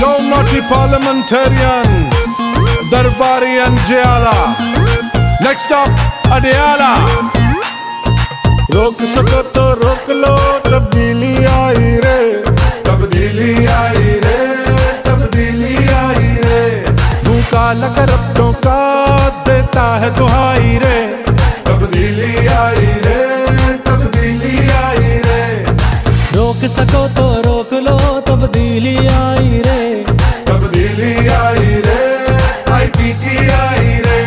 Yo naughty parliamentarian, Darbari and Jayala. Next up, Adiala. روک سکو تو روک لو تبدیلی آئی رے تبدیلی آئی رے تبدیلی آئی رے منہ کالا کر اپنوں کا دیتا ہے دہائی رے تبدیلی آئی رے تبدیلی آئی رے روک سکو تو روک لو تبدیلی آئی رے تبدیلی آئی رے آئی پی ٹی آئی رے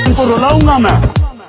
ان کو رلاؤں گا میں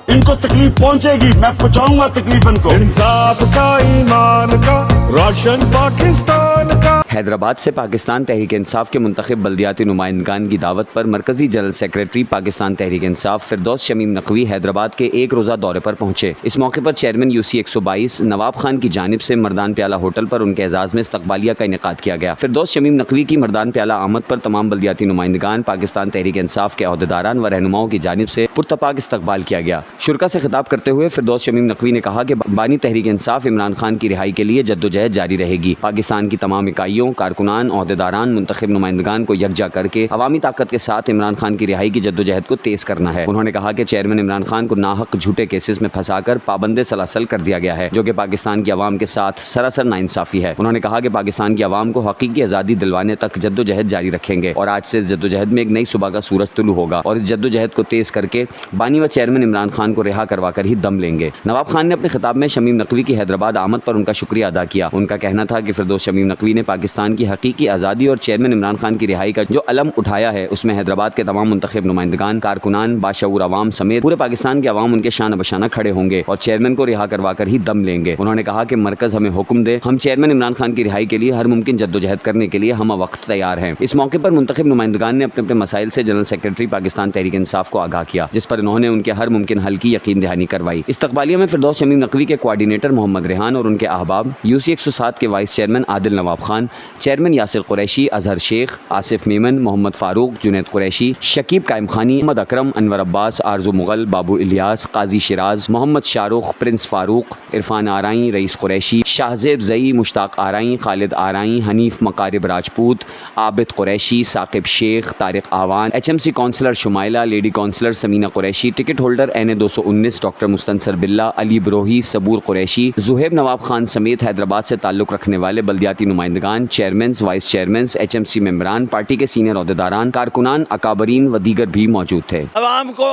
ان کو تکلیف پہنچے گی میں پہنچاؤں گا تکلیف ان کو انصاف کا ایمان کا روشن پاکستان کا حیدرآباد سے پاکستان تحریک انصاف کے منتخب بلدیاتی نمائندگان کی دعوت پر مرکزی جنرل سیکریٹری پاکستان تحریک انصاف فردوس شمیم نقوی حیدرآباد کے ایک روزہ دورے پر پہنچے۔ اس موقع پر چیئرمین UC 122 نواب خان کی جانب سے مردان پیالہ ہوٹل پر ان کے اعزاز میں استقبالیہ کا انعقاد کیا گیا۔ فردوس شمیم نقوی کی مردان پیالہ آمد پر تمام بلدیاتی نمائندگان پاکستان تحریک انصاف کے عہدیداران و رہنماؤں کی جانب سے پرتپاک استقبال کیا گیا۔ شرکا سے خطاب کرتے ہوئے فردوس شمیم نقوی نے کہا کہ بانی تحریک انصاف عمران خان کی رہائی کے لیے جدوجہد جاری رہے گی۔ پاکستان کی تمام اکائیوں، کارکنان، عہدیداران، منتخب نمائندگان کو یکجا کر کے عوامی طاقت کے ساتھ عمران خان کی رہائی کی جدوجہد کو تیز کرنا ہے۔ انہوں نے کہا کہ چیئرمین عمران خان کو ناحق جھوٹے کیسز میں پھنسا کر پابند سلاسل کر دیا گیا ہے، جو کہ پاکستان کی عوام کے ساتھ سراسر ناانصافی ہے۔ انہوں نے کہا کہ پاکستان کی عوام کو حقیقی آزادی دلوانے تک جدوجہد جاری رکھیں گے اور آج سے اس جدوجہد میں ایک نئی صبح کا سورج طلوع ہوگا اور اس جدوجہد کو تیز کر کے بانی و چیئرمین عمران خان کو رہا کروا کر ہی دم لیں گے۔ نواب خان نے اپنے خطاب میں شمیم نقوی کی حیدرآباد آمد پر ان کا شکریہ ادا کیا۔ ان کا کہنا تھا کہ فردوس شمیم نقوی نے پاکستان کی حقیقی آزادی اور چیئرمین عمران خان کی رہائی کا جو علم اٹھایا ہے، اس میں حیدرآباد کے تمام منتخب نمائندگان، کارکنان، باشعور عوام سمیت پورے پاکستان کے عوام ان کے شانہ بشانہ کھڑے ہوں گے اور چیئرمین کو رہا کروا کر ہی دم لیں گے۔ انہوں نے کہا کہ مرکز ہمیں حکم دے، ہم چیئرمین عمران خان کی رہائی کے لیے ہر ممکن جدوجہد کرنے کے لیے ہم وقت تیار ہیں۔ اس موقع پر منتخب نمائندگان نے اپنے اپنے مسائل سے جنرل سیکریٹری پاکستان تحریک انصاف کو آگاہ کیا، جس پر انہوں نے ان کے ہر ممکن حل کی یقین دہانی کروائی۔ استقبالیہ میں فردوس شمیم نقوی کے کوآرڈینیٹر محمد ریحان اور ان کے احباب، UC 107 کے وائس چیئرمین عادل نواب خان، چیئرمین یاسر قریشی، اظہر شیخ، آصف میمن، محمد فاروق، جنید قریشی، شکیب قائم خانی، محمد اکرم، انور عباس، آرزو مغل، بابو الیاس، قاضی Shiraz, Muhammad Shah Rukh, Prince Farooq, Irfan Arain, Rais Qureshi, Shahzeb Zai, Mushtaq Arain, Khalid Arain, Hanif Muqarib Rajput, Abid Qureshi, Saqib Sheikh, Tariq Awan, HMC councillor Shumaila, lady councillor Samina Qureshi, ticket holder NA 219 doctor Mustansar Billah, Ali Brohi, Saboor Qureshi, Zohaib Nawab Khan سمیت حیدرآباد سے تعلق رکھنے والے بلدیاتی نمائندگان، چیئرمینز، وائس چیئرمینز، HMC ممبران، پارٹی کے سینئر عہدیداران، کارکنان، اکابرین و دیگر بھی موجود تھے۔ عوام کو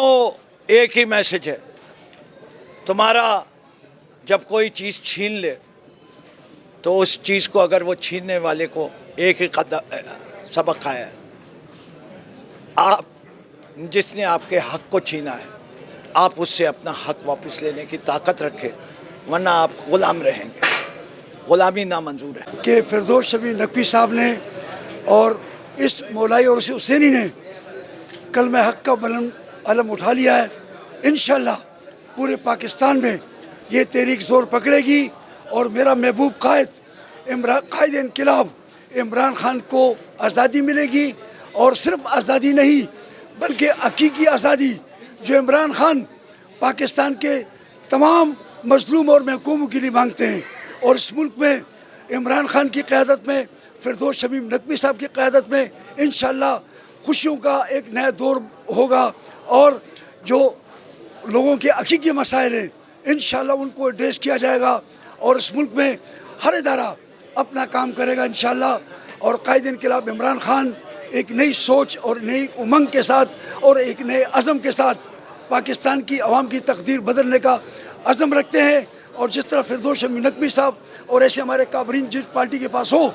ایک ہی میسج ہے، تمہارا جب کوئی چیز چھین لے تو اس چیز کو اگر وہ چھیننے والے کو ایک ہی سبق کھایا ہے، آپ جس نے آپ کے حق کو چھینا ہے آپ اس سے اپنا حق واپس لینے کی طاقت رکھے، ورنہ آپ غلام رہیں گے۔ غلامی نامنظور ہے۔ کہ فردوس شمیم نقوی صاحب نے اور اس مولائی اور اس حسینی نے کلمہ حق کا بلند علم اٹھا لیا ہے۔ انشاءاللہ پورے پاکستان میں یہ تحریک زور پکڑے گی اور میرا محبوب قائد انقلاب عمران خان کو آزادی ملے گی، اور صرف آزادی نہیں بلکہ حقیقی آزادی جو عمران خان پاکستان کے تمام مظلوم اور محکوموں کے لیے مانگتے ہیں۔ اور اس ملک میں عمران خان کی قیادت میں، فردوس شمیم نقوی صاحب کی قیادت میں انشاءاللہ خوشیوں کا ایک نیا دور ہوگا، اور جو لوگوں کے حقیقی مسائل ہیں انشاءاللہ ان کو ایڈریس کیا جائے گا، اور اس ملک میں ہر ادارہ اپنا کام کرے گا انشاءاللہ۔ اور قائد انقلاب عمران خان ایک نئی سوچ اور نئی امنگ کے ساتھ اور ایک نئے عزم کے ساتھ پاکستان کی عوام کی تقدیر بدلنے کا عزم رکھتے ہیں۔ اور جس طرح فردوس شمیم نقوی صاحب اور ایسے ہمارے کابرین جس پارٹی کے پاس ہو،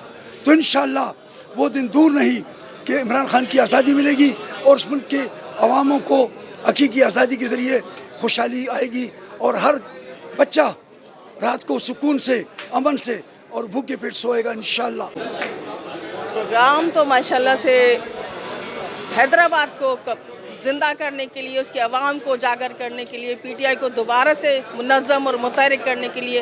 تو انشاءاللہ وہ دن دور نہیں کہ عمران خان کی آزادی ملے گی اور اس ملک کے عواموں کو حقیقی آزادی کے ذریعے خوشحالی آئے گی، اور ہر بچہ رات کو سکون سے، امن سے اور بھوکے پیٹ سوئے گا انشاءاللہ۔ پروگرام تو ماشاءاللہ سے حیدرآباد کو زندہ کرنے کے لیے، اس کے عوام کو اجاگر کرنے کے لیے، PTI کو دوبارہ سے منظم اور متحرک کرنے کے لیے